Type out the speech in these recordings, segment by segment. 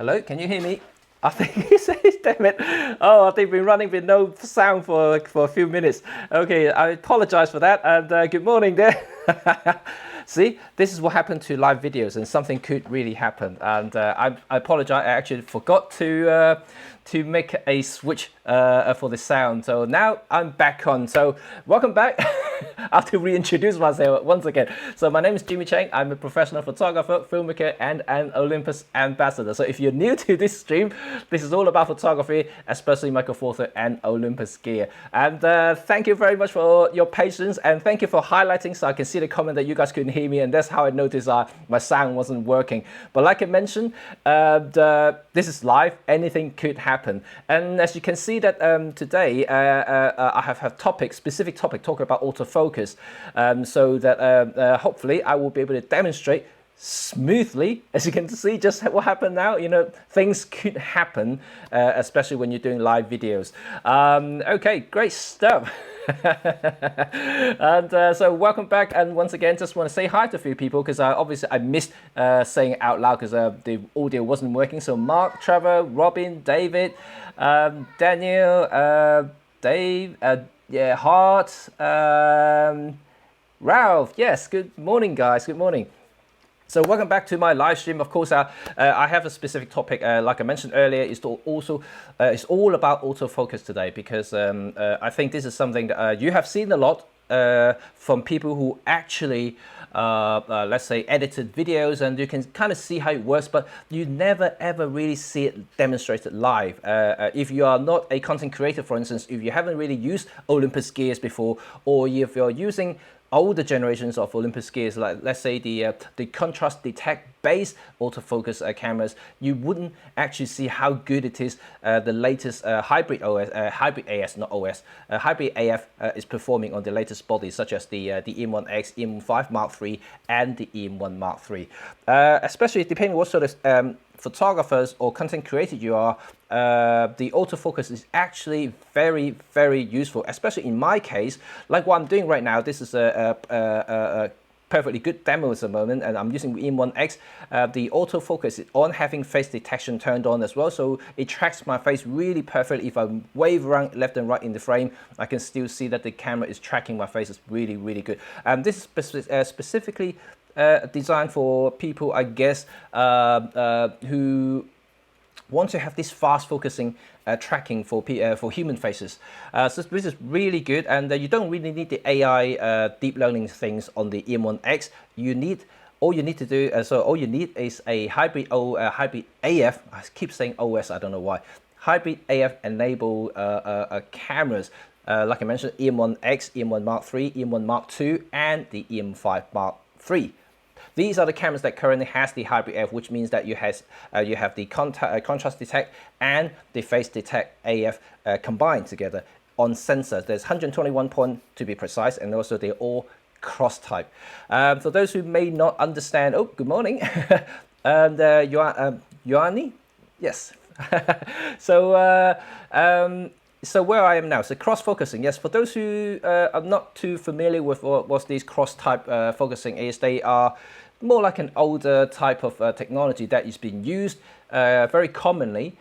Hello, can you hear me? I think he says, damn it. Oh, I think we've been running with no sound for a few minutes. Okay, I apologize for that, and good morning there. See, this is what happened to live videos, and something could really happen. And I apologize, I actually forgot to make a switch for the sound. So now I'm back on. So welcome back. I have to reintroduce myself once again. So my name is Cheng. I'm a professional photographer, filmmaker, and an Olympus ambassador. So if you're new to this stream, this is all about photography, especially Micro Four Thirds and Olympus gear. And thank you very much for your patience, and thank you for highlighting so I can see the comment that you guys couldn't hear me, and that's how I noticed my sound wasn't working. But like I mentioned, this is live, anything could happen. And as you can see that today I have a specific topic talking about autofocus, so that hopefully I will be able to demonstrate smoothly, as you can see just what happened now. You know, things could happen, especially when you're doing live videos. Okay, great stuff. And so welcome back, and once again just want to say hi to a few people, because obviously I missed saying it out loud because the audio wasn't working. So Mark, Trevor, Robin, David, Daniel, Dave, yeah, Hart, Ralph. Yes, good morning guys, good morning. So welcome back to my live stream. Of course, I have a specific topic, like I mentioned earlier. It's all about autofocus today, because I think this is something that you have seen a lot from people who actually, let's say, edited videos, and you can kind of see how it works, but you never ever really see it demonstrated live. If you are not a content creator, for instance, if you haven't really used Olympus gears before, or if you're using older generations of Olympus gears, like let's say the contrast detect based autofocus cameras, you wouldn't actually see how good it is. The latest hybrid AF is performing on the latest bodies, such as the EM1X, EM5 Mark III, and the EM1 Mark III. Especially depending on what sort of photographers or content creator you are, the autofocus is actually very, very useful, especially in my case, like what I'm doing right now. This is a perfectly good demo at the moment, and I'm using EM1X. The autofocus is on, having face detection turned on as well, so it tracks my face really perfectly. If I wave around left and right in the frame, I can still see that the camera is tracking my face. It's really, really good. This is specifically designed for people, I guess, who want to have this fast focusing tracking for human faces. So this is really good, and you don't really need the AI deep learning things on the EM1X. All you need to do, all you need is a hybrid AF. I keep saying OS, I don't know why. Hybrid AF enable cameras. Like I mentioned, EM1X, EM1 Mark III, EM1 Mark II, and the EM5 Mark III. These are the cameras that currently has the hybrid AF, which means that you have the contrast detect and the face detect AF combined together on sensor. There's 121 point to be precise, and also they're all cross type. For those who may not understand, oh, good morning, and Yoani, yes. So where I am now, so cross-focusing, yes, for those who are not too familiar with what these cross-type focusing is, they are more like an older type of technology that is being used very commonly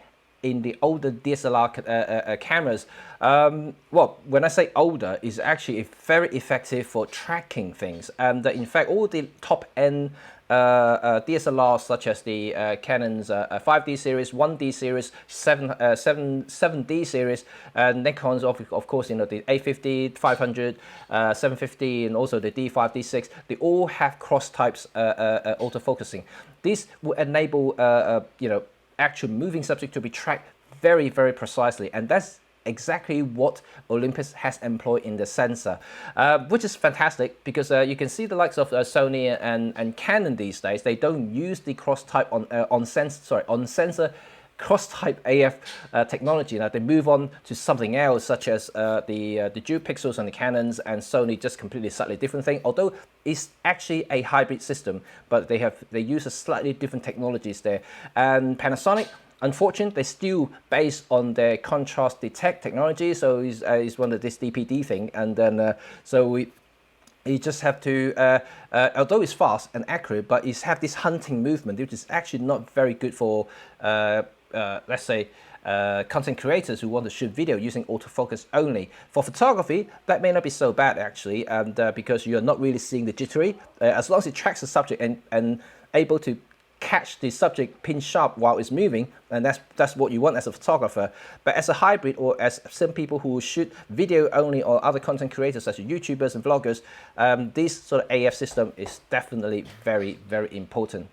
in the older DSLR cameras. Well, when I say older, it's actually very effective for tracking things. And in fact, all the top-end DSLRs, such as the Canon's 5D series, 1D series, 7D series, Nikon's of course, you know, the 850, 500, 750, and also the D5, D6, they all have cross types autofocusing. This will enable you know, actual moving subject to be tracked very, very precisely, and that's exactly what Olympus has employed in the sensor, which is fantastic, because you can see the likes of Sony and Canon these days. They don't use the cross type on sensor cross type AF technology. Now they move on to something else, such as the dual pixels on the Canons, and Sony just completely slightly different thing. Although it's actually a hybrid system, but they use a slightly different technologies there. And Panasonic, unfortunately, they're still based on their contrast detect technology, so it's one of this DPD thing, and then You just have to, although it's fast and accurate, but it's have this hunting movement, which is actually not very good for, let's say, content creators who want to shoot video using autofocus only. For photography, that may not be so bad actually, and because you're not really seeing the jittery, as long as it tracks the subject and able to catch the subject pin sharp while it's moving, and that's what you want as a photographer. But as a hybrid, or as some people who shoot video only, or other content creators such as YouTubers and vloggers, this sort of AF system is definitely very, very important.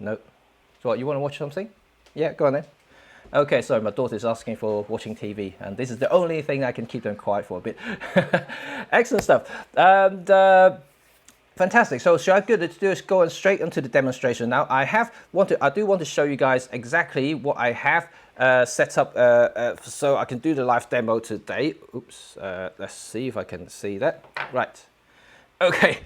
No. So what, you want to watch something? Yeah, go on then. Okay, sorry, my daughter's asking for watching TV, and this is the only thing I can keep them quiet for a bit. Excellent stuff. And fantastic. So should I do is go straight into the demonstration now. I do want to show you guys exactly what I have set up so I can do the live demo today. Oops. Let's see if I can see that. Right. Okay.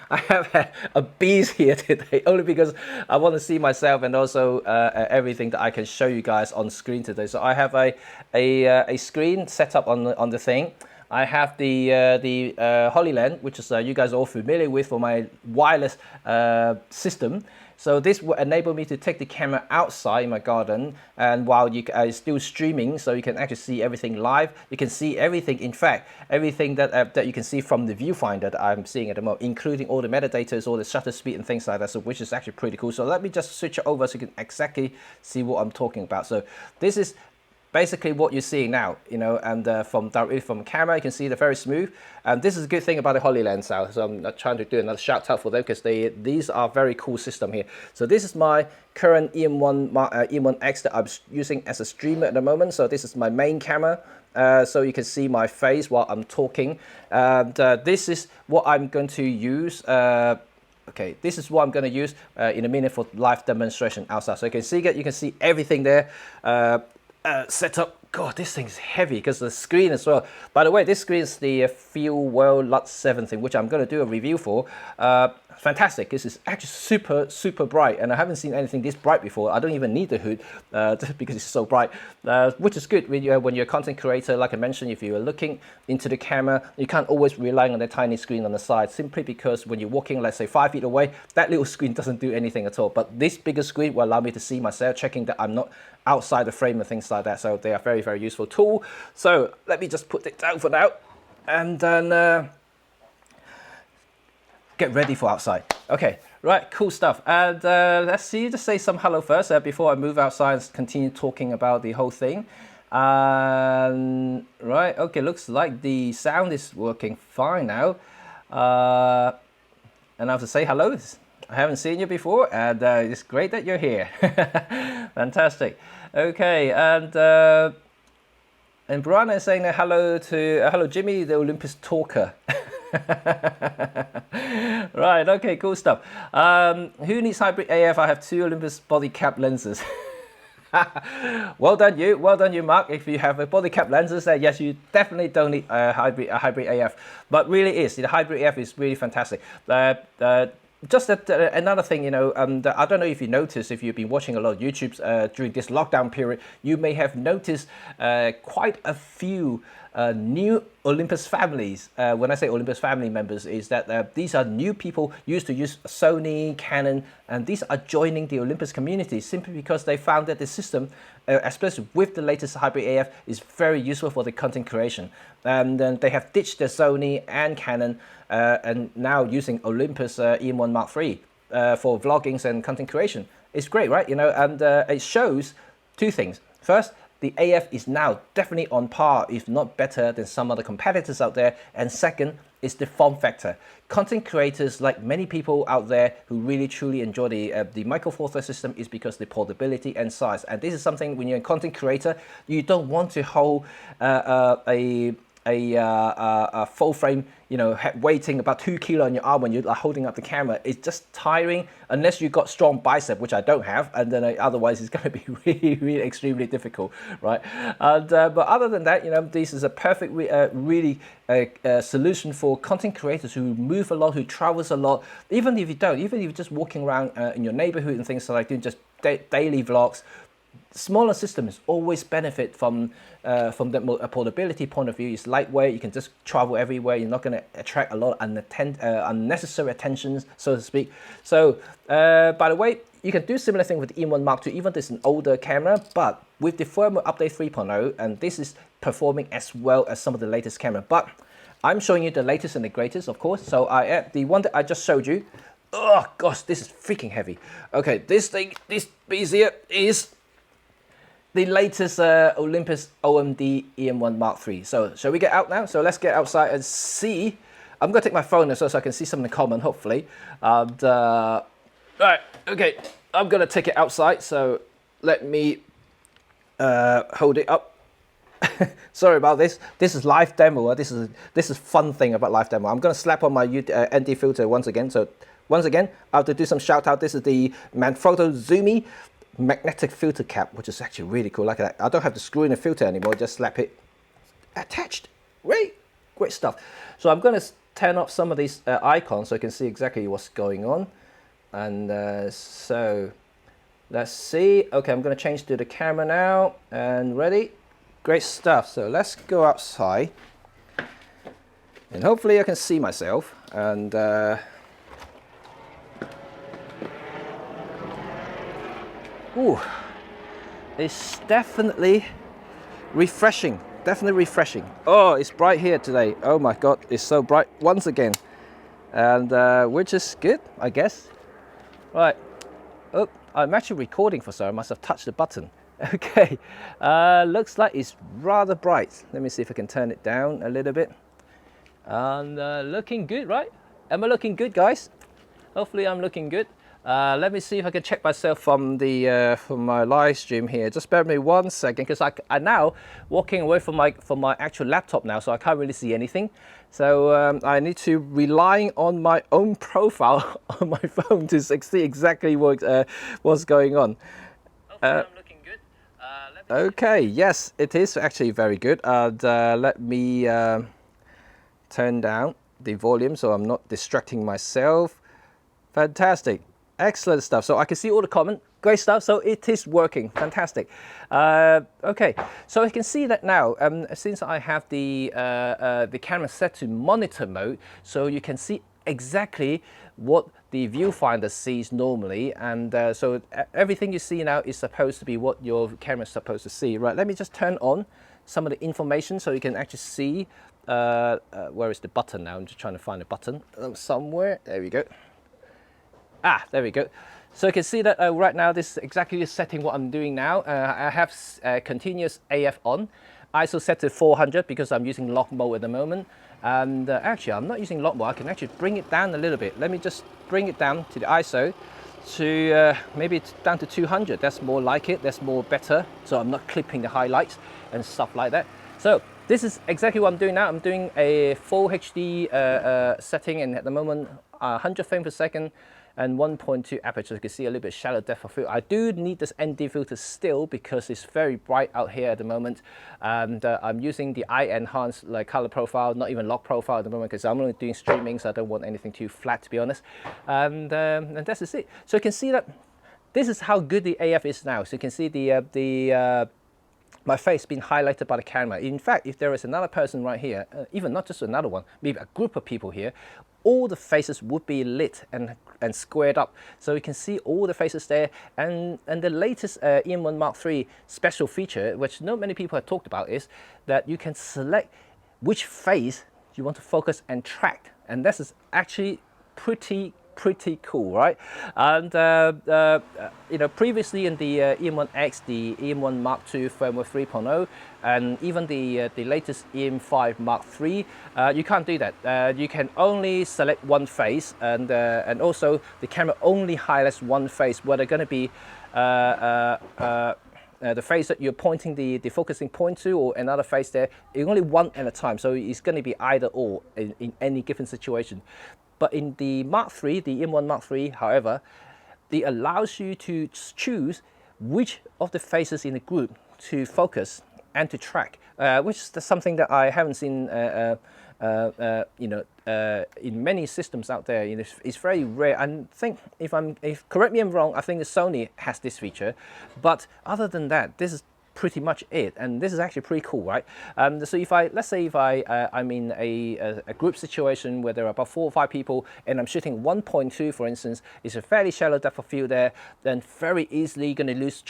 I have a beast here today, only because I want to see myself and also everything that I can show you guys on screen today. So I have a screen set up on the thing. I have the HoloLens, which is you guys are all familiar with, for my wireless system. So this will enable me to take the camera outside in my garden, and while you still streaming, so you can actually see everything live. You can see everything, in fact, everything that you can see from the viewfinder that I'm seeing at the moment, including all the metadata, all the shutter speed and things like that, so which is actually pretty cool. So let me just switch it over so you can exactly see what I'm talking about. So this is basically what you're seeing now, you know, and directly from the camera, you can see they're very smooth. And this is a good thing about the HoloLens now. So I'm not trying to do another shout out for them, because these are very cool system here. So this is my current EM1X that I'm using as a streamer at the moment. So this is my main camera. So you can see my face while I'm talking. And this is what I'm going to use. Okay, this is what I'm going to use in a minute for live demonstration outside. So you can see everything there. Set up. God, this thing's heavy because the screen as well. By the way, this screen is the Feel World LUT 7 thing, which I'm going to do a review for. Fantastic. This is actually super bright, and I haven't seen anything this bright before. I don't even need the hood because it's so bright, which is good when you're a content creator. Like I mentioned, if you are looking into the camera, you can't always rely on the tiny screen on the side, simply because when you're walking, let's say 5 feet away, that little screen doesn't do anything at all. But this bigger screen will allow me to see myself, checking that I'm not outside the frame and things like that. So they are very, very useful tool. So let me just put it down for now, and then get ready for outside. Okay, right, cool stuff. And let's see, just say some hello first before I move outside and continue talking about the whole thing. Right, okay, looks like the sound is working fine now. And I have to say hello. I haven't seen you before, and it's great that you're here. Fantastic. Okay, and Brianna is saying hello to hello Jimmy, the Olympus talker. Right, okay, cool stuff. Who needs hybrid AF? I have 2 Olympus body cap lenses. Well done you, Mark. If you have a body cap lenses, yes, you definitely don't need a hybrid AF. But really is, the hybrid AF is really fantastic. Just another thing, you know, I don't know if you noticed, if you've been watching a lot of YouTubes during this lockdown period, you may have noticed quite a few new Olympus families. When I say Olympus family members, is that these are new people used to use Sony, Canon, and these are joining the Olympus community simply because they found that the system, especially with the latest hybrid AF, is very useful for the content creation. And then they have ditched their Sony and Canon and now using Olympus EM1 Mark III for vloggings and content creation. It's great, right? You know, and it shows 2 things. First, the AF is now definitely on par, if not better, than some other competitors out there. And second is the form factor. Content creators, like many people out there who really truly enjoy the Micro Four Thirds system, is because the portability and size. And this is something, when you're a content creator, you don't want to hold a full frame, you know, weighting about 2 kilo on your arm when you're holding up the camera. It's just tiring unless you've got strong bicep, which I don't have, and then otherwise it's going to be really extremely difficult, right? And but other than that, you know, this is a perfect really solution for content creators who move a lot, who travels a lot. Even if you're just walking around in your neighborhood and things like doing just daily vlogs, smaller systems always benefit from the portability point of view. It's lightweight, you can just travel everywhere, you're not going to attract a lot of unnecessary attentions, so to speak. So by the way, you can do similar thing with the M1 Mark II, even though it's an older camera, but with the firmware update 3.0, and this is performing as well as some of the latest camera. But I'm showing you the latest and the greatest, of course. So the one that I just showed you, oh gosh, this is freaking heavy. Okay, this piece here is the latest Olympus OMD EM1 Mark III. So shall we get out now? So let's get outside and see. I'm gonna take my phone so I can see something common, hopefully. And right, okay, I'm gonna take it outside. So let me hold it up. Sorry about this. This is live demo. This is fun thing about live demo. I'm gonna slap on my ND filter once again. So once again, I have to do some shout out. This is the Manfrotto Zoomy magnetic filter cap, which is actually really cool. Like that. I don't have to screw in a filter anymore. Just slap it attached. Great stuff. So I'm gonna turn off some of these icons so you can see exactly what's going on. And so let's see. Okay, I'm gonna change to the camera now. And ready. Great stuff. So let's go outside, and hopefully I can see myself. And ooh, it's definitely refreshing. Definitely refreshing. Oh, it's bright here today. Oh my God, it's so bright once again, and which is good, I guess. Right. Oh, I'm actually recording for so I must have touched the button. Okay, looks like it's rather bright. Let me see if I can turn it down a little bit. And looking good, right? Am I looking good, guys? Hopefully I'm looking good. Let me see if I can check myself from the from my live stream here. Just bear with me 1 second, because I'm now walking away from my actual laptop now, so I can't really see anything. So I need to rely on my own profile on my phone to see exactly what's going on. I'm looking good. Okay, yes, it is actually very good. And let me turn down the volume so I'm not distracting myself. Fantastic. Excellent stuff. So I can see all the comment. Great stuff. So it is working. Fantastic. Okay, so I can see that now. Since I have the camera set to monitor mode, so you can see exactly what the viewfinder sees normally, and so everything you see now is supposed to be what your camera is supposed to see. Right. Let me just turn on some of the information so you can actually see. Where is the button now? I'm just trying to find a button somewhere. There we go. Ah, there we go. So you can see that right now this is exactly the setting what I'm doing now. I have continuous AF on, ISO set to 400 because I'm using lock mode at the moment. And actually I'm not using lock mode, I can actually bring it down a little bit. Let me just bring it down to the ISO to maybe down to 200. That's more like it, that's more better. So I'm not clipping the highlights and stuff like that. So this is exactly what I'm doing now. I'm doing a full HD setting, and at the moment 100 frames per second and 1.2 aperture. You can see a little bit shallow depth of field. I do need this ND filter still because it's very bright out here at the moment, and I'm using the eye enhanced color profile, not even lock profile at the moment, because I'm only doing streaming, so I don't want anything too flat, to be honest. And that's just it. So you can see that this is how good the AF is now. So you can see my face being highlighted by the camera. In fact, if there is another person right here, even not just another one, maybe a group of people here, all the faces would be lit and squared up. So you can see all the faces there. And the latest EM1 Mark III special feature, which not many people have talked about, is that you can select which face you want to focus and track. And this is actually pretty cool, right? And you know, previously in the EM1X, the EM1 Mark II firmware 3.0, and even the latest EM5 Mark III, you can't do that. You can only select one face, and also the camera only highlights one face, where they're going to be the face that you're pointing the focusing point to, or another face there, only one at a time. So it's going to be either or in any given situation. But in the Mark III, the M1 Mark III, however, it allows you to choose which of the faces in the group to focus and to track, which is something that I haven't seen in many systems out there, it's very rare. I think if correct me if I'm wrong, I think the Sony has this feature, but other than that, this is pretty much it, and this is actually pretty cool, right? So let's say if I'm in a group situation where there are about 4 or 5 people and I'm shooting 1.2, for instance, it's a fairly shallow depth of field there, then very easily going to lose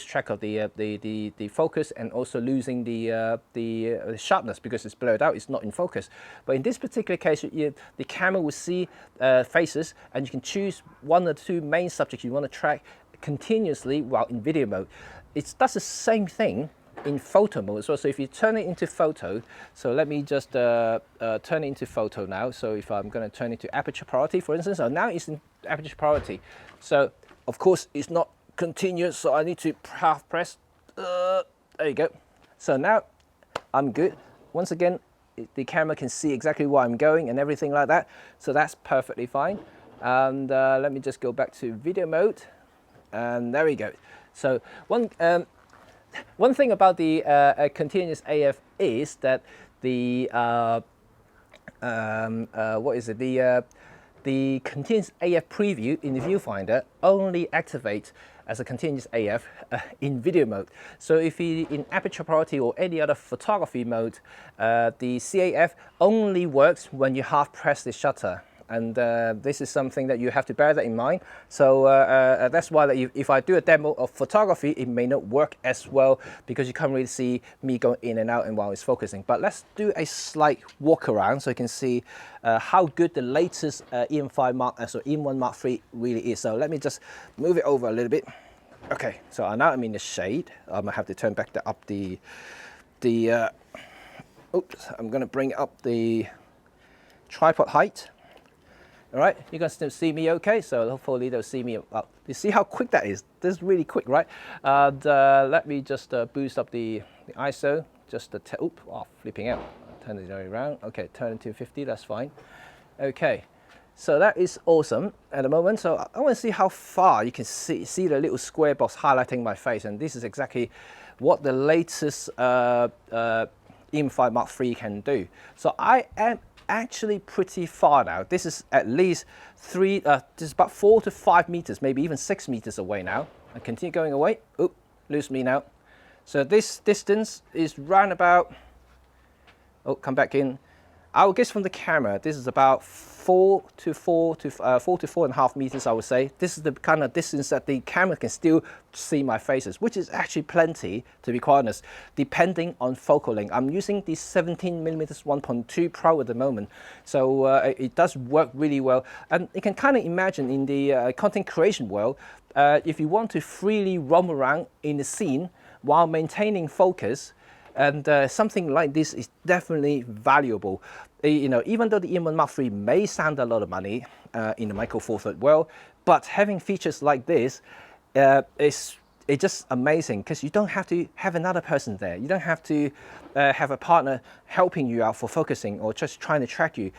track of the focus, and also losing the sharpness because it's blurred out, it's not in focus. But in this particular case, the camera will see faces, and you can choose 1 or 2 main subjects you want to track continuously while in video mode. It does the same thing in photo mode as well. So if you turn it into photo, so let me just turn it into photo now. So if I'm going to turn it to aperture priority, for instance, so now it's in aperture priority. So of course it's not continuous, so I need to half press. There you go. So now I'm good. Once again, the camera can see exactly where I'm going and everything like that. So that's perfectly fine. And let me just go back to video mode. And there we go. So one thing about the continuous AF is that the the continuous AF preview in the viewfinder only activates as a continuous AF in video mode. So if you in aperture priority or any other photography mode, the CAF only works when you half press the shutter. And this is something that you have to bear that in mind. So that's why that if I do a demo of photography, it may not work as well because you can't really see me going in and out and while it's focusing. But let's do a slight walk around so you can see how good the latest EM1 Mark III really is. So let me just move it over a little bit. Okay, so now I'm in the shade. I'm gonna have to turn back up oops, I'm gonna bring up the tripod height. All right, you can still see me okay, so hopefully they'll see me. You see how quick that is? This is really quick, right? And let me just boost up the ISO, just flipping out. Turn it around. Okay, turn it to 50, that's fine. Okay, so that is awesome at the moment. So I want to see how far you can see the little square box highlighting my face, and this is exactly what the latest EM5 Mark III can do. So I am actually pretty far now. This is at least this is about 4 to 5 meters, maybe even 6 meters away now. I continue going away. Oop, lose me now. So this distance is round about, come back in. I would guess from the camera, this is about 4 to 4.5 meters, I would say. This is the kind of distance that the camera can still see my faces, which is actually plenty, to be quite honest, depending on focal length. I'm using the 17mm 1.2 Pro at the moment, so it does work really well. And you can kind of imagine in the content creation world, if you want to freely roam around in the scene while maintaining focus, and something like this is definitely valuable. Even though the EM1 Mark III may sound a lot of money in the Micro Four Thirds world, but having features like this it's just amazing because you don't have to have another person there. You don't have to have a partner helping you out for focusing or just trying to track you.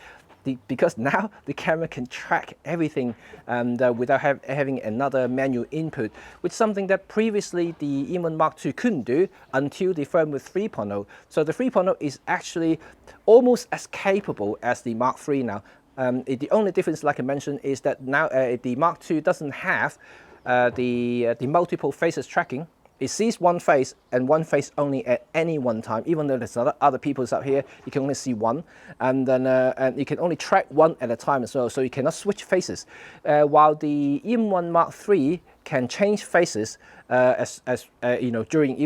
Because now the camera can track everything without having another manual input, which is something that previously the EM1 Mark II couldn't do until the firmware 3.0. So the 3.0 is actually almost as capable as the Mark III now. The only difference, like I mentioned, is that now the Mark II doesn't have the multiple faces tracking. It sees one face and one face only at any one time. Even though there's other people's up here, you can only see one, and then and you can only track one at a time as well. So you cannot switch faces. While the EM1 Mark III can change faces during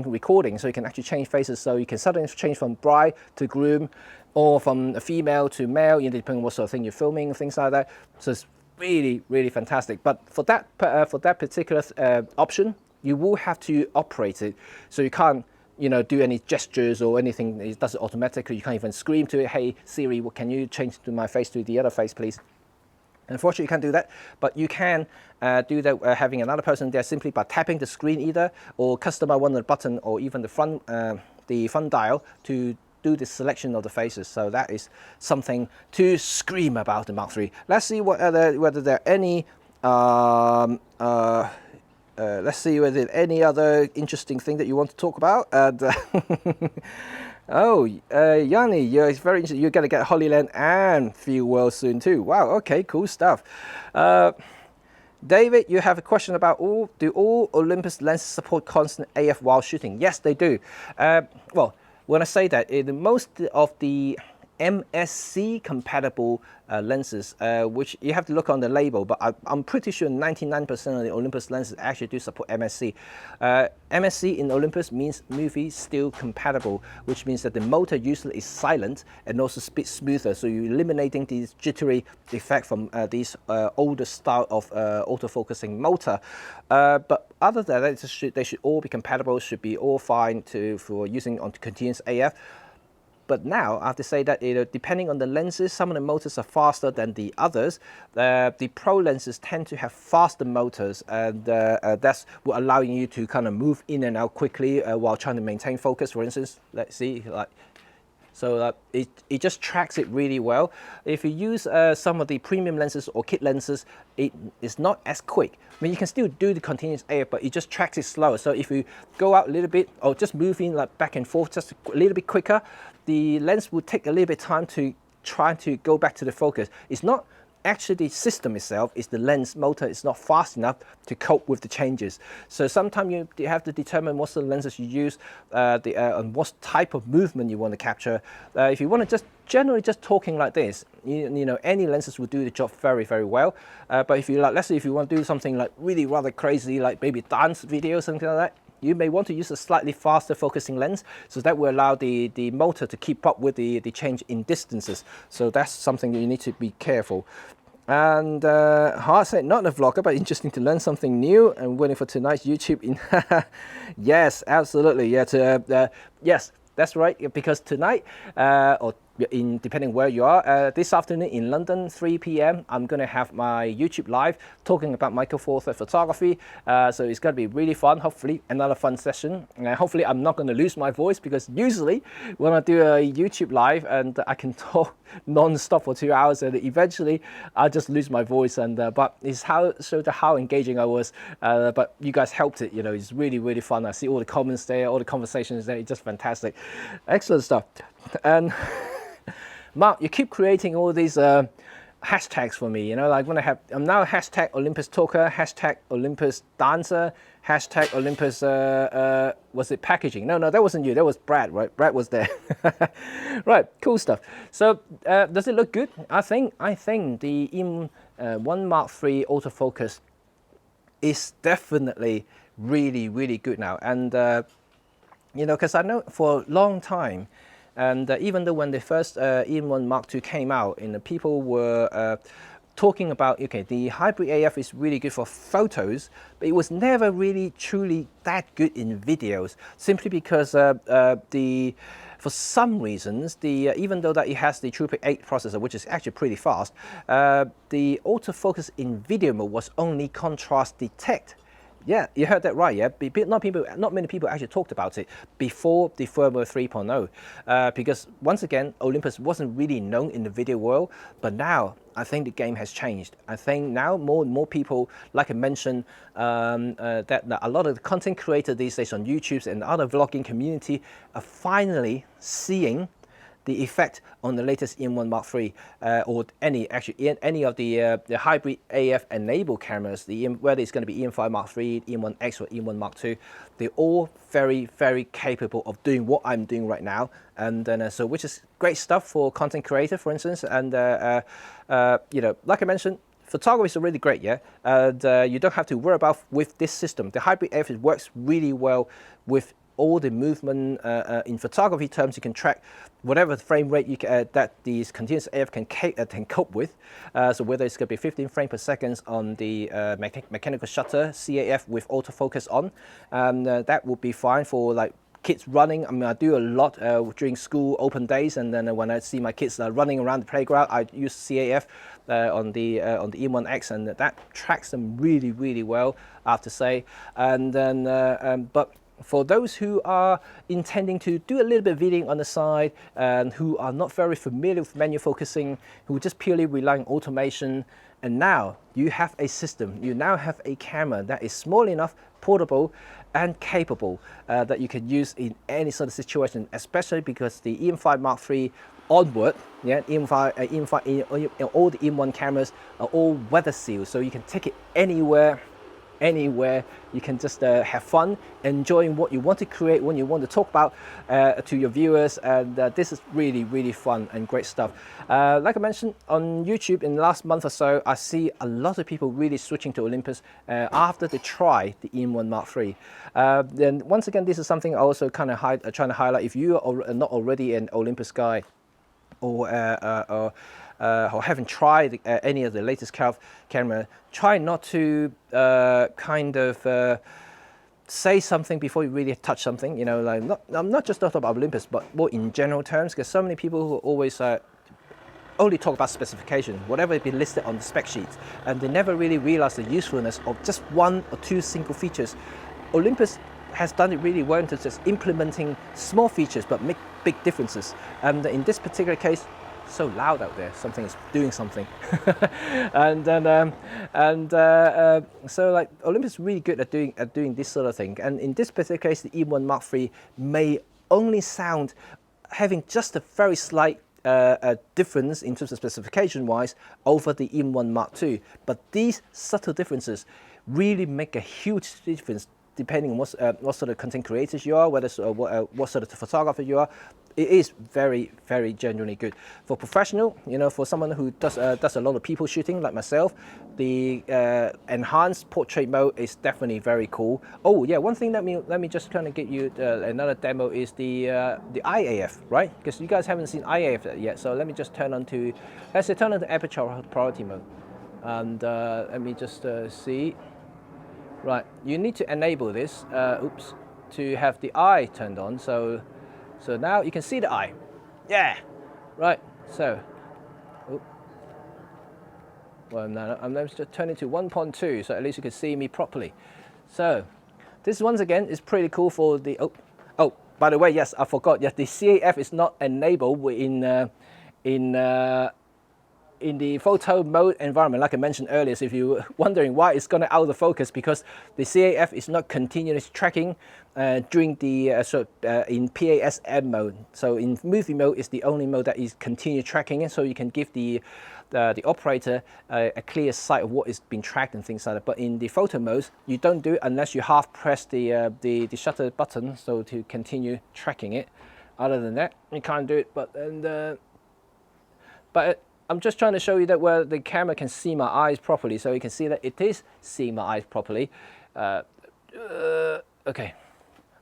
recording. So you can actually change faces. So you can suddenly change from bride to groom, or from a female to male, depending on what sort of thing you're filming, things like that. So it's really, really fantastic. But for that particular option, you will have to operate it, so you can't, do any gestures or anything. It does it automatically. You can't even scream to it, "Hey Siri, what can you change to my face to the other face, please?" Unfortunately, you can't do that, but you can do that having another person there simply by tapping the screen either, or customize one of the button, or even the front dial to do the selection of the faces. So that is something to scream about the Mark III. Let's see whether there are any. Let's see whether any other interesting thing that you want to talk about. And Oh, Yanni, it's very interesting. You're gonna get Holy Land and Field World soon too. Wow. Okay. Cool stuff. Uh, David, you have a question about do all Olympus lenses support constant AF while shooting? Yes, they do. Well, when I say that, most of the MSC compatible lenses, which you have to look on the label, but I'm pretty sure 99% of the Olympus lenses actually do support MSC. MSC in Olympus means movie still compatible, which means that the motor usually is silent and also speeds smoother, so you're eliminating this jittery effect from these older style of autofocusing motor. But other than that, they should all be compatible, should be all fine for using on continuous AF. But now I have to say that depending on the lenses, some of the motors are faster than the others. The pro lenses tend to have faster motors, and that's what allowing you to kind of move in and out quickly while trying to maintain focus. For instance, let's see, like. So it just tracks it really well. If you use some of the premium lenses or kit lenses, it is not as quick. I mean, you can still do the continuous AF, but it just tracks it slower. So if you go out a little bit or just move in like back and forth just a little bit quicker, the lens will take a little bit of time to try to go back to the focus. It's not actually the system itself, is the lens motor is not fast enough to cope with the changes. So sometimes you have to determine what sort of lenses you use and what type of movement you want to capture. If you want to just generally just talking like this, you know, any lenses will do the job very, very well. But if you like, let's say if you want to do something like really rather crazy, like maybe dance video, something like that, you may want to use a slightly faster focusing lens, so that will allow the motor to keep up with the change in distances. So that's something that you need to be careful. And Hart said, not a vlogger, but interesting to learn something new. And waiting for tonight's YouTube. Yes, absolutely. Yeah, yes, that's right. Because tonight, or depending where you are, this afternoon in London, 3 p.m, I'm going to have my YouTube live talking about Micro Four Thirds photography. So it's going to be really fun. Hopefully, another fun session. Hopefully, I'm not going to lose my voice, because usually when I do a YouTube live and I can talk non-stop for 2 hours, and eventually I'll just lose my voice. And but it's showed how engaging I was. But you guys helped it. You know, it's really, really fun. I see all the comments there, all the conversations there. It's just fantastic. Excellent stuff. And Mark, you keep creating all these hashtags for me, you know, like when I'm now hashtag Olympus Talker, hashtag Olympus Dancer, hashtag Olympus, was it packaging? No, that wasn't you, that was Brad, right? Brad was there. Right, cool stuff. So does it look good? I think the M1 Mark III autofocus is definitely really, really good now. And, you know, because I know for a long time, and even though when the first M1 Mark II came out, people were talking about, okay, the hybrid AF is really good for photos, but it was never really truly that good in videos, simply because for some reasons, even though that it has the Trooper 8 processor, which is actually pretty fast, the autofocus in video mode was only contrast detect. Yeah, you heard that right. Yeah, not many people actually talked about it before the firmware 3.0, because once again, Olympus wasn't really known in the video world. But now, I think the game has changed. I think now more and more people, like I mentioned, that a lot of the content creators these days on YouTube and other vlogging community are finally seeing the effect on the latest M1 Mark III, or any of the hybrid AF enabled cameras, whether it's going to be M5 Mark III, M1X or M1 Mark II, they're all very, very capable of doing what I'm doing right now. And then, so which is great stuff for content creator, for instance. And you know, like I mentioned, photography is really great, yeah, and you don't have to worry about with this system. The hybrid AF works really well with all the movement in photography terms. You can track whatever frame rate that these continuous AF can cope with. So whether it's going to be 15 frames per second on the mechanical shutter CAF with autofocus on, that would be fine for like kids running. I mean, I do a lot during school open days, and then when I see my kids running around the playground, I use CAF on the M1X, and that tracks them really, really well, I have to say. And then, but For those who are intending to do a little bit of videoing on the side and who are not very familiar with manual focusing, who just purely rely on automation, and now you have a system, you now have a camera that is small enough, portable, and capable that you can use in any sort of situation, especially because the EM5 Mark III onward, yeah, all the EM1 cameras are all weather sealed, so you can take it anywhere. You can just have fun enjoying what you want to create, what you want to talk about to your viewers, and this is really fun and great stuff. Like I mentioned on YouTube in the last month or so, I see a lot of people really switching to Olympus after they try the EM1 Mark III. Then once again, this is something I also kind of trying to highlight. If you are not already an Olympus guy, or haven't tried any of the latest camera, try not to say something before you really touch something. You know, like I'm not just talking about Olympus, but more in general terms, because so many people who always only talk about specification, whatever has been listed on the spec sheets, and they never really realize the usefulness of just one or two single features. Olympus has done it really well into just implementing small features but make big differences. And in this particular case, so loud out there, something is doing something. So like Olympus is really good at doing this sort of thing. And in this particular case, the EM1 Mark III may only sound having just a very slight difference in terms of specification wise over the EM1 Mark II, but these subtle differences really make a huge difference depending on what sort of content creators you are, whether what sort of photographer you are. It is very genuinely good. For professional, you know, for someone who does a lot of people shooting like myself, the enhanced portrait mode is definitely very cool. Oh yeah, one thing, let me just kind of get you another demo is the IAF, right? Because you guys haven't seen IAF yet, so let me just turn on to aperture priority mode, and let me just see. Right, you need to enable this, to have the eye turned on. So now you can see the eye. Yeah, right. So, well, no, I'm just turning to 1.2, so at least you can see me properly. So, this once again is pretty cool for the. Oh, by the way, yes, I forgot. Yes, the CAF is not enabled in the photo mode environment, like I mentioned earlier. So if you're wondering why it's going out of focus, because the CAF is not continuously tracking during the in PASM mode. So in movie mode is the only mode that is continue tracking it, so you can give the operator a clear sight of what is being tracked and things like that. But in the photo modes, you don't do it unless you half press the shutter button, so to continue tracking it. Other than that, you can't do it. But I'm just trying to show you that where the camera can see my eyes properly, so you can see that it is seeing my eyes properly. Okay,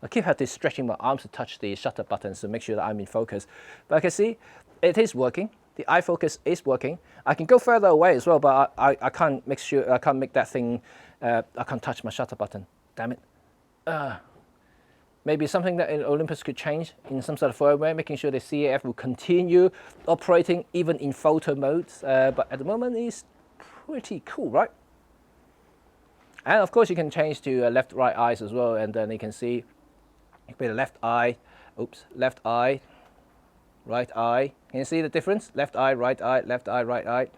I keep having to stretching my arms to touch the shutter button to make sure that I'm in focus. But I can see it is working. The eye focus is working. I can go further away as well, but I can't make sure, I can't make that thing. I can't touch my shutter button. Damn it. Maybe something that Olympus could change in some sort of firmware, making sure the CAF will continue operating even in photo modes. But at the moment, it's pretty cool, right? And of course, you can change to left, right eyes as well, and then you can see the left eye, left eye, right eye. Can you see the difference? Left eye, right eye, left eye, right eye.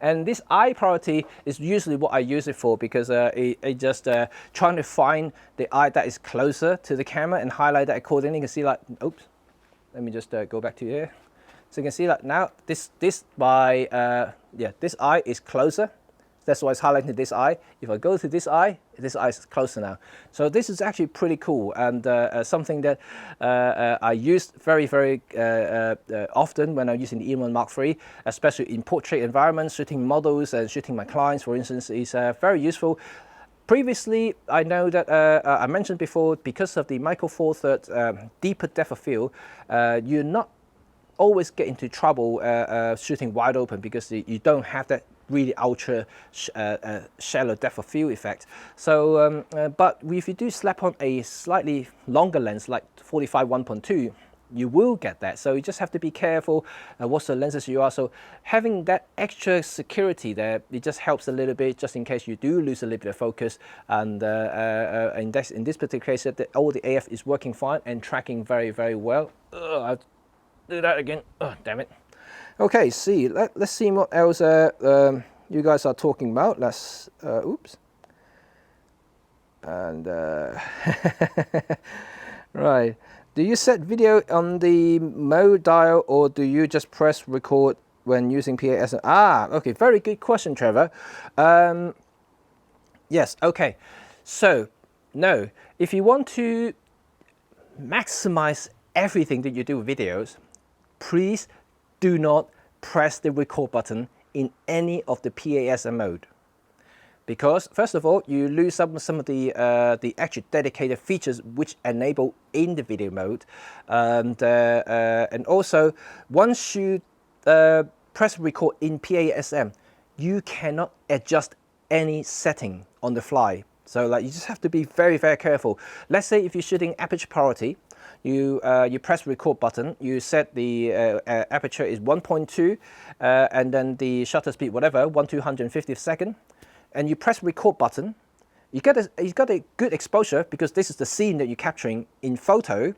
And this eye priority is usually what I use it for, because it just trying to find the eye that is closer to the camera and highlight that accordingly. You can see like, let me just go back to here. So you can see like now this eye is closer. That's why it's highlighting this eye. If I go to this eye is closer now. So this is actually pretty cool, and something that I use very often when I'm using the EM1 Mark III, especially in portrait environments, shooting models and shooting my clients, for instance, is very useful. Previously, I know that I mentioned before, because of the Micro Four Thirds deeper depth of field, you're not always get into trouble shooting wide open, because you don't have that really ultra shallow depth of field effect. So, but if you do slap on a slightly longer lens like 45 1.2, you will get that. So you just have to be careful what sort of lenses you are. So having that extra security there, it just helps a little bit, just in case you do lose a little bit of focus. And in this particular case, all the AF is working fine and tracking very, very well. I'll do that again. Oh, damn it. Okay, see, let's see what else you guys are talking about. Let's, oops. And right, do you set video on the mode dial, or do you just press record when using PASM? Ah, okay, very good question, Trevor. Yes, okay. So, no, if you want to maximize everything that you do with videos, please do not press the record button in any of the PASM mode. Because first of all, you lose some of the actual dedicated features which enable in the video mode, and also once you press record in PASM, you cannot adjust any setting on the fly. So like you just have to be very, very careful. Let's say if you're shooting aperture priority, you press record button, you set the aperture is 1.2 and then the shutter speed whatever 1/250th second. And you press record button, you got a good exposure because this is the scene that you're capturing in photo.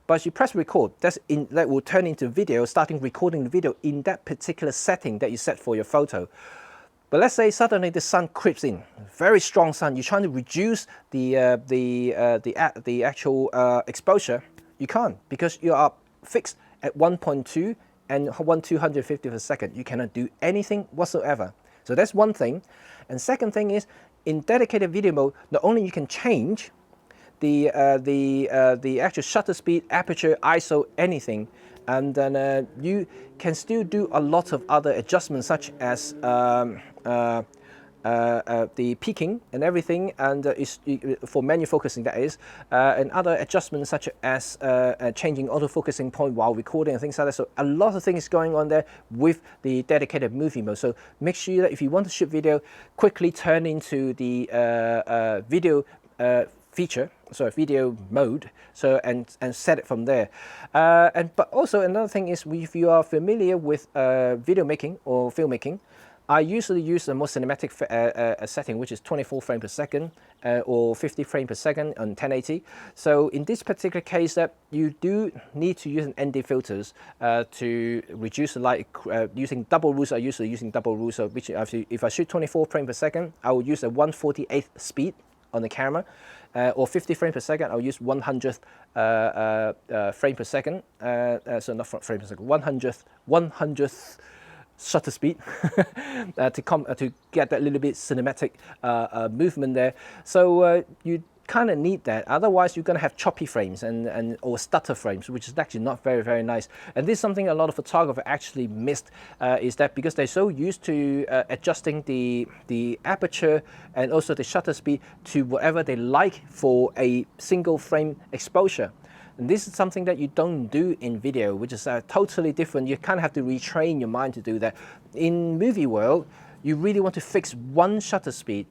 But you press record, that will turn into video, starting recording the video in that particular setting that you set for your photo. But let's say suddenly the sun creeps in, very strong sun. You're trying to reduce the actual exposure. You can't, because you are fixed at 1.2 and 1/250th of a second. You cannot do anything whatsoever. So that's one thing. And second thing is, in dedicated video mode, not only you can change the actual shutter speed, aperture, ISO, anything, and then you can still do a lot of other adjustments, such as the peaking and everything, and for manual focusing, that is, and other adjustments such as changing autofocusing point while recording and things like that. So a lot of things going on there with the dedicated movie mode. So make sure that if you want to shoot video, quickly turn into the video video mode, so and set it from there. But also another thing is, if you are familiar with video making or filmmaking, I usually use a more cinematic setting, which is 24 frames per second or 50 frames per second on 1080. So in this particular case, you do need to use an ND filters to reduce the light using double rules. I usually using double rules. So which if I shoot 24 frames per second, I will use a 1/48th speed on the camera, or 50 frames per second. I'll use 100th frame per second. So not frame per second, 100th shutter speed to get that little bit cinematic movement there. So you kind of need that, otherwise you're going to have choppy frames or stutter frames, which is actually not very, very nice. And this is something a lot of photographers actually missed, is that because they're so used to adjusting the aperture and also the shutter speed to whatever they like for a single frame exposure. And this is something that you don't do in video, which is totally different. You kind of have to retrain your mind to do that. In movie world, you really want to fix one shutter speed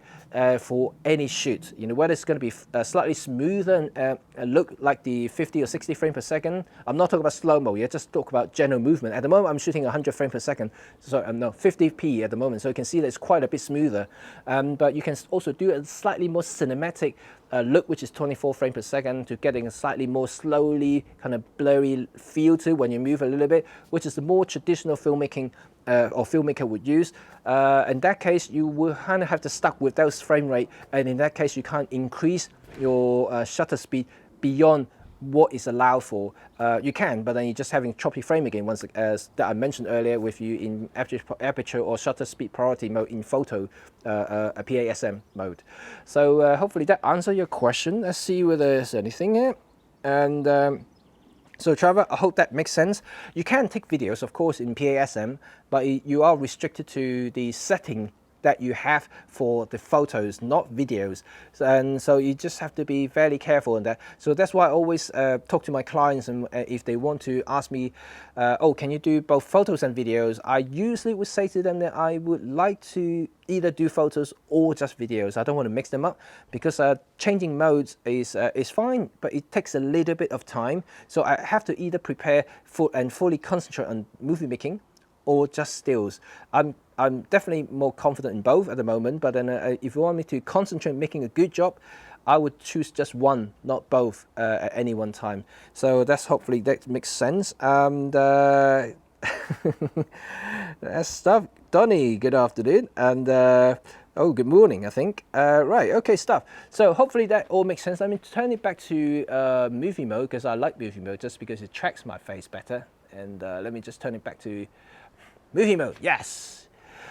for any shoot. You know, whether it's going to be slightly smoother and look like the 50 or 60 frames per second. I'm not talking about slow-mo, yeah, just talk about general movement. At the moment, I'm shooting 100 frames per second, so no, 50p at the moment, so you can see that it's quite a bit smoother. But you can also do a slightly more cinematic look, which is 24 frames per second, to getting a slightly more slowly kind of blurry feel to when you move a little bit, which is the more traditional filmmaking or filmmaker would use. In that case, you will kind of have to stuck with those frame rate, and in that case, you can't increase your shutter speed beyond what is allowed for. You can, but then you're just having choppy frame again, once as that I mentioned earlier with you in aperture or shutter speed priority mode in photo, a PASM mode. So hopefully that answers your question. Let's see whether there's anything here. And so Trevor, I hope that makes sense. You can take videos, of course, in PASM, but you are restricted to the setting that you have for the photos, not videos. And so you just have to be very careful on that. So that's why I always talk to my clients, and if they want to ask me, oh, can you do both photos and videos, I usually would say to them that I would like to either do photos or just videos. I don't want to mix them up, because changing modes is fine, but it takes a little bit of time. So I have to either prepare and fully concentrate on movie making or just stills. I'm definitely more confident in both at the moment, but then if you want me to concentrate making a good job, I would choose just one, not both at any one time. So that's, hopefully that makes sense. And that's stuff. Donny, good afternoon. And oh, good morning, I think. Right, okay, stuff. So hopefully that all makes sense. Let me turn it back to movie mode, because I like movie mode just because it tracks my face better. And let me just turn it back to movie mode. Yes.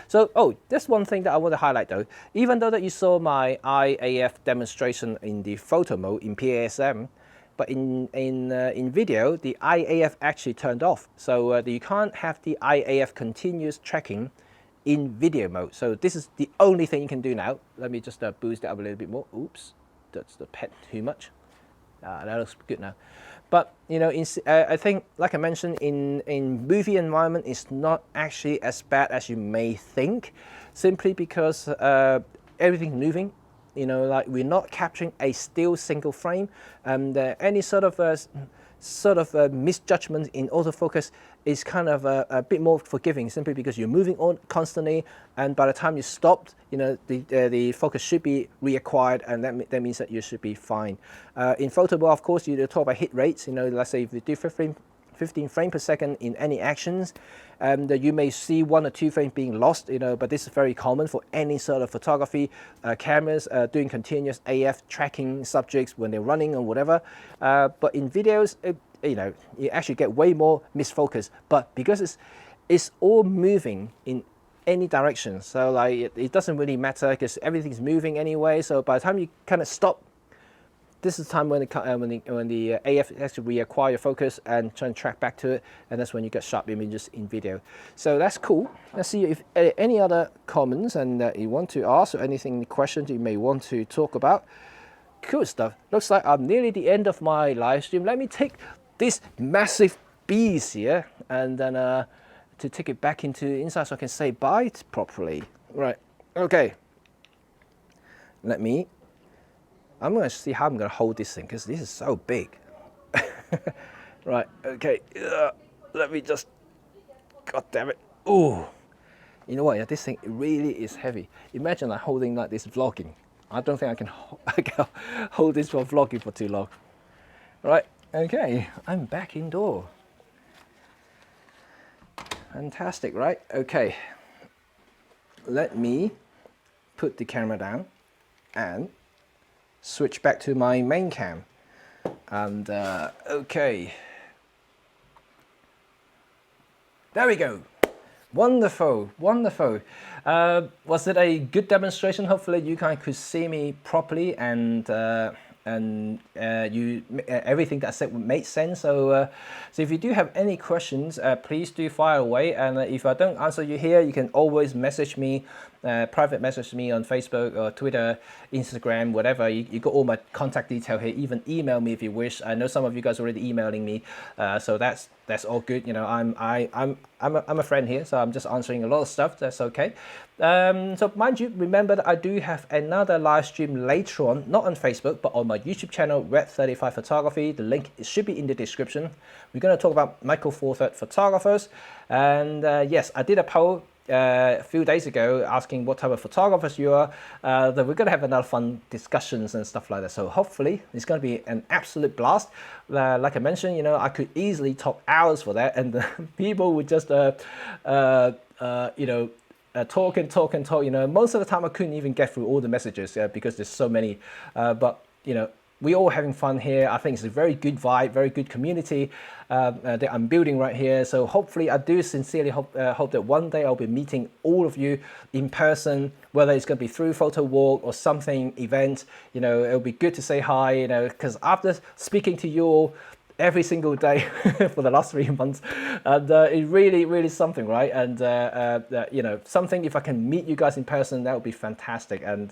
So, oh, that's one thing that I want to highlight though. Even though that you saw my IAF demonstration in the photo mode in PASM, but in video, the IAF actually turned off. So you can't have the IAF continuous tracking in video mode. So this is the only thing you can do now. Let me just boost it up a little bit more. Oops, that's the pet too much. That looks good now. But you know, I think, like I mentioned, in movie environment, it's not actually as bad as you may think, simply because everything's moving. You know, like we're not capturing a still single frame, and any sort of misjudgment in autofocus is kind of a bit more forgiving, simply because you're moving on constantly, and by the time you stopped, you know, the focus should be reacquired, and that means that you should be fine. In photo mode, of course, you talk about hit rates. You know, let's say if you do 15 frames per second in any actions, and you may see 1 or 2 frames being lost, you know, but this is very common for any sort of photography cameras doing continuous AF tracking subjects when they're running or whatever. But in videos, you know, you actually get way more misfocus, but because it's all moving in any direction, so like it doesn't really matter, because everything's moving anyway. So by the time you kind of stop, this is the time when the AF actually reacquire your focus and try and track back to it, and that's when you get sharp images in video. So that's cool. Let's see if any other comments and you want to ask, or anything, questions you may want to talk about. Cool stuff. Looks like I'm nearly the end of my live stream. Let me take this massive beast here, and then to take it back into inside so I can say bye properly. Right. Okay. I'm going to see how I'm going to hold this thing, because this is so big. Right, okay. Let me just, God damn it. Oh, you know what? Yeah, this thing really is heavy. Imagine like holding like this vlogging. I don't think I can hold this for vlogging for too long. Right, okay. I'm back indoor. Fantastic, right? Okay. Let me put the camera down and switch back to my main cam. And okay, there we go. Wonderful, wonderful. Was it a good demonstration? Hopefully you guys could see me properly, and everything that I said made sense. So if you do have any questions, please do fire away. And if I don't answer you here, you can always message me, private message me on Facebook or Twitter, Instagram, whatever. You got all my contact detail here. Even email me if you wish. I know some of you guys are already emailing me, so that's all good. You know, I'm a friend here, so I'm just answering a lot of stuff. That's okay. So mind you, remember that I do have another live stream later on, not on Facebook, but on my YouTube channel, Red35 Photography. The link should be in the description. We're going to talk about Micro Four Thirds photographers, and yes, I did a poll a few days ago asking what type of photographers you are. That we're going to have another fun discussions and stuff like that. So hopefully it's going to be an absolute blast. Like I mentioned, you know, I could easily talk hours for that, and people would just you know, talk and talk and talk. You know, most of the time I couldn't even get through all the messages because there's so many. But you know, we're all having fun here. I think it's a very good vibe, very good community that I'm building right here. So hopefully, I do sincerely hope that one day I'll be meeting all of you in person, whether it's going to be through photo walk or something event. You know, it'll be good to say hi. You know, because after speaking to you all every single day for the last 3 months, and it's really something, right? And you know, something, if I can meet you guys in person, that would be fantastic. And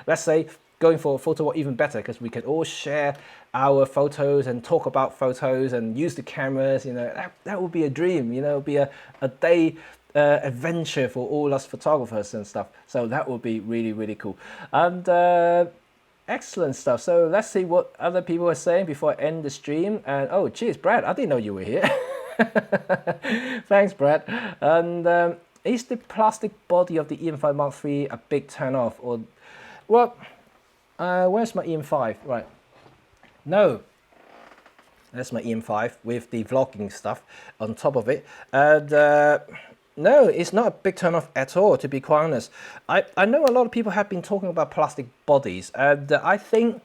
let's say going for a photo walk, even better, because we could all share our photos and talk about photos and use the cameras. You know, that would be a dream. You know, it would be a day adventure for all us photographers and stuff. So that would be really cool. And excellent stuff. So let's see what other people are saying before I end the stream. And oh, cheers, Brad. I didn't know you were here. Thanks, Brad. And is the plastic body of the EM5 Mark III a big turn off? Or, well, where's my EM5? Right. No. That's my EM5 with the vlogging stuff on top of it. And no, it's not a big turn off at all, to be quite honest. I know a lot of people have been talking about plastic bodies, and I think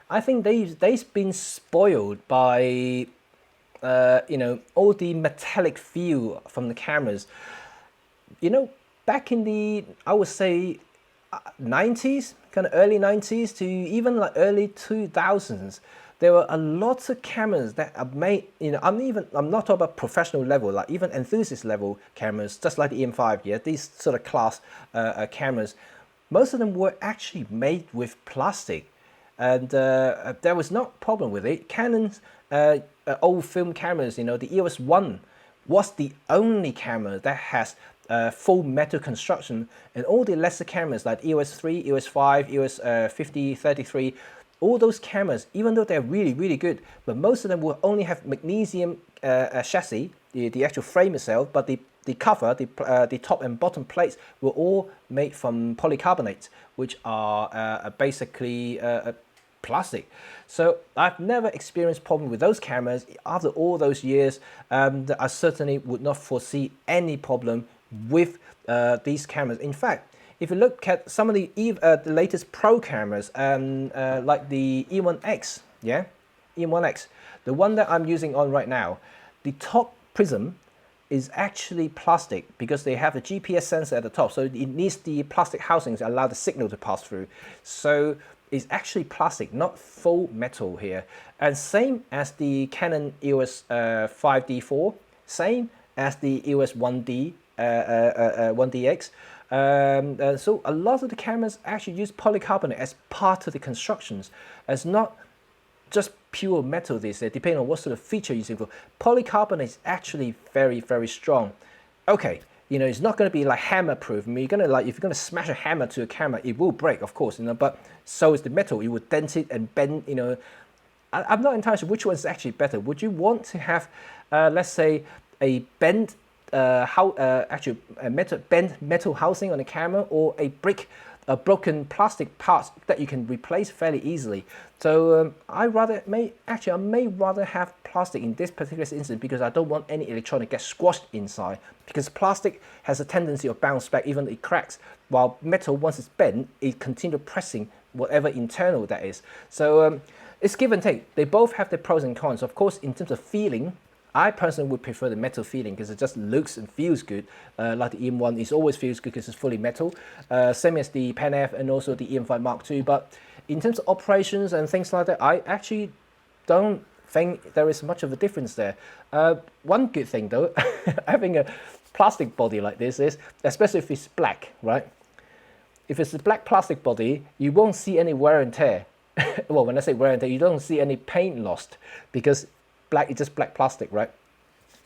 they've been spoiled by you know, all the metallic feel from the cameras. You know, back in the, I would say, 90s, kind of early 90s to even like early 2000s, there were a lot of cameras that are made, you know, I'm not talking about professional level, like even enthusiast level cameras, just like the EM5, yeah, these sort of class cameras, most of them were actually made with plastic. And there was no problem with it. Canon's old film cameras, you know, the EOS 1 was the only camera that has full metal construction, and all the lesser cameras like EOS 3, EOS 5, EOS 5033, all those cameras, even though they're really good, but most of them will only have magnesium chassis, the actual frame itself, but the cover, the top and bottom plates were all made from polycarbonate, which are basically plastic. So I've never experienced problem with those cameras after all those years. I certainly would not foresee any problem with these cameras. In fact, if you look at some of the latest pro cameras, like the E1X, yeah, E1X, the one that I'm using on right now, the top prism is actually plastic because they have a GPS sensor at the top, so it needs the plastic housings to allow the signal to pass through. So it's actually plastic, not full metal here. And same as the Canon EOS 5D4, same as the EOS 1D, 1DX. So a lot of the cameras actually use polycarbonate as part of the constructions, as not just pure metal these days, depending on what sort of feature you're using for. Polycarbonate is actually very strong. Okay, you know, it's not going to be like hammer proof. I mean, you're going to, like, if you're going to smash a hammer to a camera, it will break, of course, you know, but so is the metal. You would dent it and bend, you know. I'm not entirely sure which one is actually better. Would you want to have, let's say, a bent bent metal housing on the camera, or a broken plastic parts that you can replace fairly easily? So I may rather have plastic in this particular instance, because I don't want any electronic get squashed inside, because plastic has a tendency of bounce back even though it cracks, while metal, once it's bent, it continues pressing whatever internal that is. So it's give and take. They both have their pros and cons. Of course, in terms of feeling, I personally would prefer the metal feeling because it just looks and feels good. Like the EM1, it always feels good because it's fully metal. Same as the Pen F and also the EM5 Mark II. But in terms of operations and things like that, I actually don't think there is much of a difference there. One good thing though, having a plastic body like this is, especially if it's black, right? If it's a black plastic body, you won't see any wear and tear. Well, when I say wear and tear, you don't see any paint lost, because black is just black plastic, right?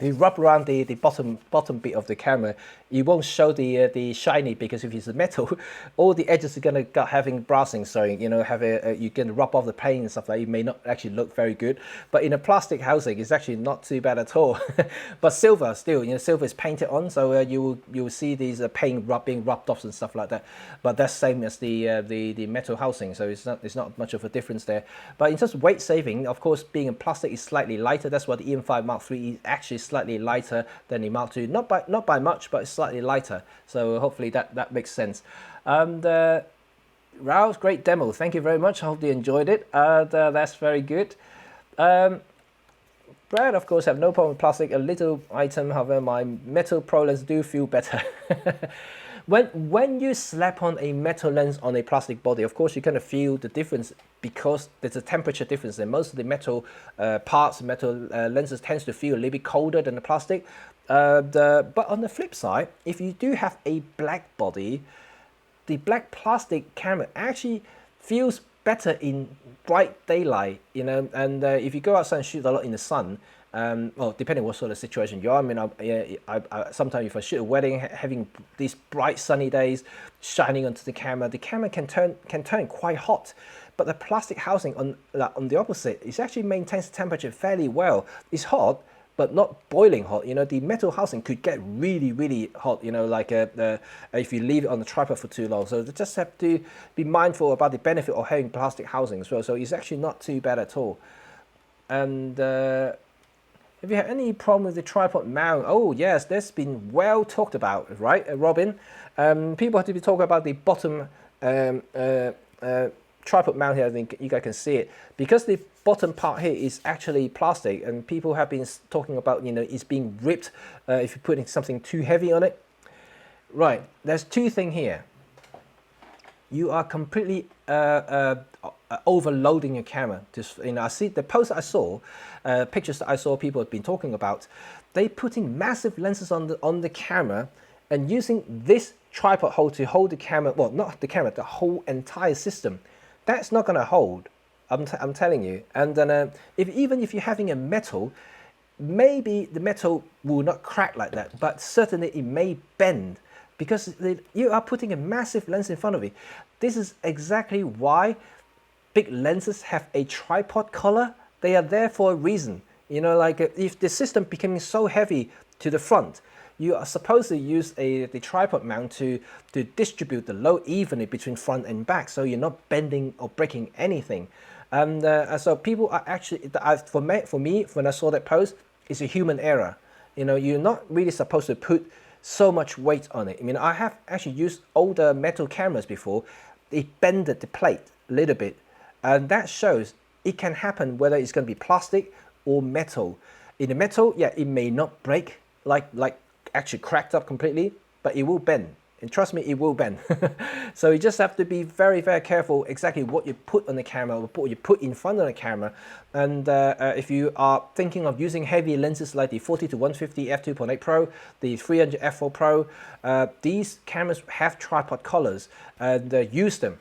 If you rub around the bottom bit of the camera, you won't show the shiny, because if it's metal, all the edges are gonna start having brassing, so you know, you're gonna rub off the paint and stuff like that. It may not actually look very good, but in a plastic housing, it's actually not too bad at all. But silver, still, you know, silver is painted on, so you will see these paint being rubbed off and stuff like that. But that's same as the metal housing, so it's not much of a difference there. But in terms of weight saving, of course, being in plastic is slightly lighter. That's why the EM5 Mark III is actually slightly lighter than the Mark II, not by much, but it's slightly lighter. So hopefully that makes sense. And Raoul's great demo. Thank you very much. I hope you enjoyed it. That's very good. Brad, of course, have no problem with plastic. A little item, however, my metal pro lens do feel better. When you slap on a metal lens on a plastic body, of course you kind of feel the difference because there's a temperature difference, and most of the metal lenses tends to feel a little bit colder than the plastic. But on the flip side, if you do have a black body, the black plastic camera actually feels better in bright daylight, you know. And if you go outside and shoot a lot in the sun, well, depending what sort of situation you are. I mean, I sometimes if I shoot a wedding, having these bright sunny days shining onto the camera can turn quite hot. But the plastic housing on the opposite, it actually maintains the temperature fairly well. It's hot, but not boiling hot. You know, the metal housing could get really hot, you know, like if you leave it on the tripod for too long. So you just have to be mindful about the benefit of having plastic housing as well. So it's actually not too bad at all. And if you have any problem with the tripod mount, oh yes, that's been well talked about, right, Robin? People have to be talking about the bottom tripod mount here. I think you guys can see it, because the bottom part here is actually plastic, and people have been talking about, you know, it's being ripped if you're putting something too heavy on it. Right, there's two things here. You are completely overloading your camera. Just, you know, I see the posts I saw, pictures that I saw people have been talking about. They putting massive lenses on the camera and using this tripod hold to hold the camera. Well, not the camera, the whole entire system. That's not going to hold. I'm telling you. And then even if you're having a metal, maybe the metal will not crack like that, but certainly it may bend, because you are putting a massive lens in front of it. This is exactly why big lenses have a tripod collar. They are there for a reason. You know, like if the system becoming so heavy to the front, you are supposed to use the tripod mount to distribute the load evenly between front and back, so you're not bending or breaking anything. And so people are actually, for me, when I saw that post, it's a human error. You know, you're not really supposed to put so much weight on it. I mean, I have actually used older metal cameras before. It bended the plate a little bit, and that shows it can happen whether it's going to be plastic or metal. In the metal, yeah, it may not break like actually cracked up completely, but it will bend. And trust me, it will bend. So you just have to be very careful exactly what you put on the camera, or what you put in front of the camera. And if you are thinking of using heavy lenses like the 40-150 f2.8 Pro, the 300 f4 Pro, these cameras have tripod collars, and use them.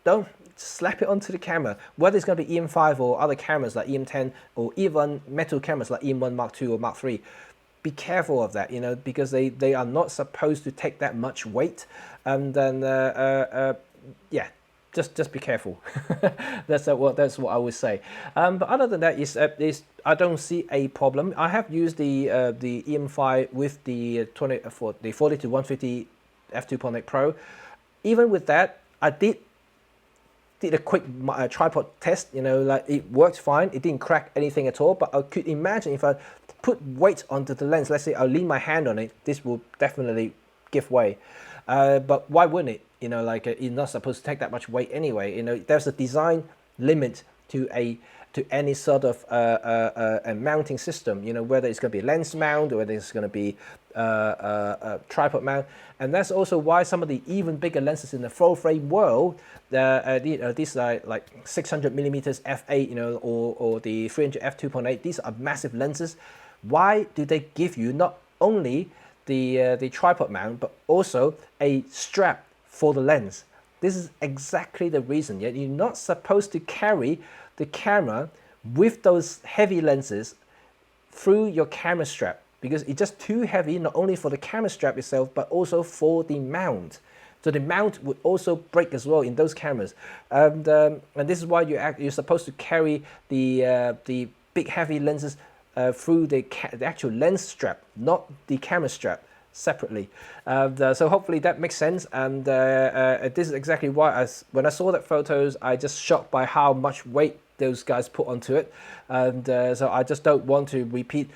Don't slap it onto the camera, whether it's going to be EM5 or other cameras like EM10, or even metal cameras like EM1 Mark II or Mark III. Be careful of that, you know, because they are not supposed to take that much weight. And then yeah, just be careful. That's what I would say. But other than that, is I don't see a problem. I have used the EM5 with the 40-150 f2.8 Pro. Even with that, I did a quick tripod test, you know, like it worked fine. It didn't crack anything at all, but I could imagine if I put weight onto the lens, let's say I'll lean my hand on it, this will definitely give way. But why wouldn't it? You know, like you're not supposed to take that much weight anyway. You know, there's a design limit to any sort of a mounting system, you know, whether it's going to be lens mount or whether it's going to be a tripod mount. And that's also why some of the even bigger lenses in the full frame world, these are like 600 millimeters f8, you know, or the 300 f2.8. These are massive lenses. Why do they give you not only the tripod mount, but also a strap for the lens? This is exactly the reason. You're not supposed to carry the camera with those heavy lenses through your camera strap, because it's just too heavy, not only for the camera strap itself, but also for the mount. So the mount would also break as well in those cameras. And this is why you're supposed to carry the big heavy lenses through the actual lens strap, not the camera strap, separately. So hopefully that makes sense. And this is exactly why when I saw that photos, I just shocked by how much weight those guys put onto it. And so I just don't want to repeat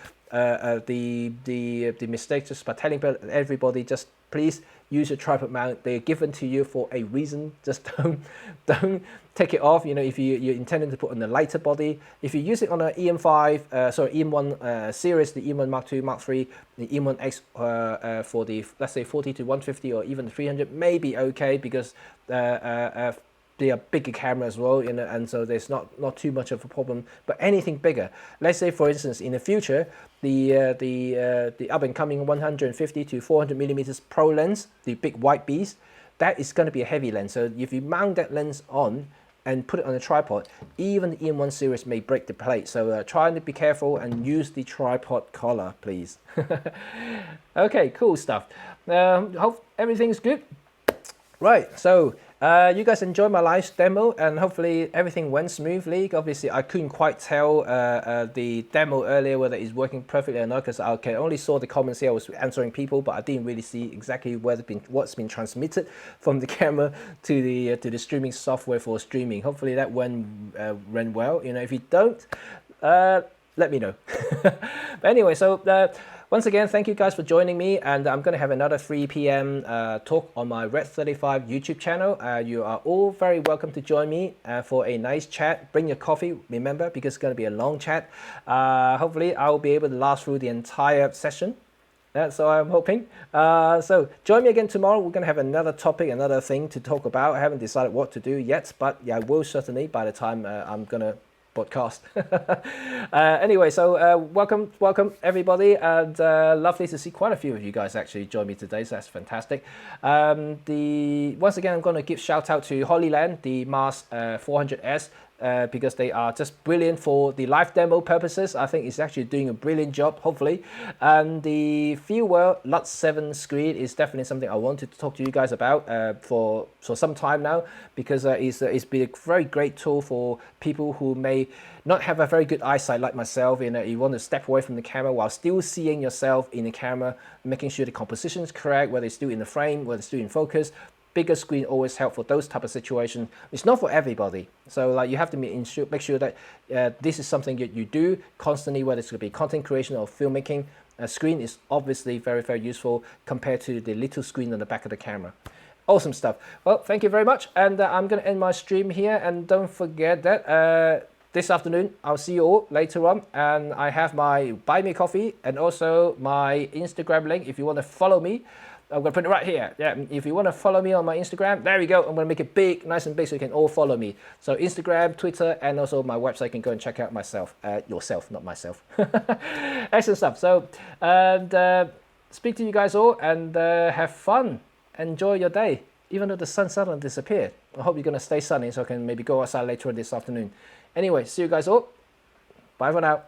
the mistake just by telling everybody, just please use your tripod mount. They're given to you for a reason. Just don't take it off. You know, if you're intending to put on a lighter body, if you use it on an EM1 series, the EM1 Mark II, Mark III, the EM1X for the, let's say, 40 to 150 or even 300, may be okay, because they are bigger camera as well, you know, and so there's not too much of a problem. But anything bigger, let's say for instance in the future, the up and coming 150 to 400 millimeters pro lens, the big white beast, that is going to be a heavy lens. So if you mount that lens on and put it on a tripod, even the EM1 series may break the plate. So try to be careful and use the tripod collar, please. Okay, cool stuff. Hope everything's good. Right, so you guys enjoyed my live demo, and hopefully everything went smoothly. Obviously, I couldn't quite tell the demo earlier whether it's working perfectly or not, because I only saw the comments here. I was answering people, but I didn't really see exactly what's been transmitted from the camera to the streaming software for streaming. Hopefully that went well. You know, if you don't, let me know. But anyway, so once again, thank you guys for joining me, and I'm going to have another 3 p.m. Talk on my Red 35 YouTube channel. You are all very welcome to join me for a nice chat. Bring your coffee, remember, because it's going to be a long chat. Hopefully, I'll be able to last through the entire session. So I'm hoping. So join me again tomorrow. We're going to have another topic, another thing to talk about. I haven't decided what to do yet, but yeah, I will certainly by the time I'm going to podcast. Anyway, so welcome everybody, and lovely to see quite a few of you guys actually join me today, so that's fantastic. Once again, I'm going to give shout out to Holyland, the Mars 400S, because they are just brilliant for the live demo purposes. I think it's actually doing a brilliant job, hopefully. And the Fieldwell LUT 7 screen is definitely something I wanted to talk to you guys about for some time now, because it's been a very great tool for people who may not have a very good eyesight like myself. You know, you want to step away from the camera while still seeing yourself in the camera, making sure the composition is correct, whether it's still in the frame, whether it's still in focus. Bigger screen always help for those type of situations. It's not for everybody, so like you have to make sure that this is something that you do constantly, whether it's going to be content creation or filmmaking. A screen is obviously very, very useful compared to the little screen on the back of the camera. Awesome stuff. Well, thank you very much, and I'm going to end my stream here. And don't forget that this afternoon I'll see you all later on, and I have my buy me coffee and also my Instagram link if you want to follow me. I'm going to put it right here. Yeah, if you want to follow me on my Instagram, there we go. I'm going to make it big, nice and big, so you can all follow me. So Instagram, Twitter, and also my website. You can go and check out myself. Yourself, not myself. Excellent stuff. So, and speak to you guys all, and have fun. Enjoy your day, even though the sun suddenly disappeared. I hope you're going to stay sunny, so I can maybe go outside later on this afternoon. Anyway, see you guys all. Bye for now.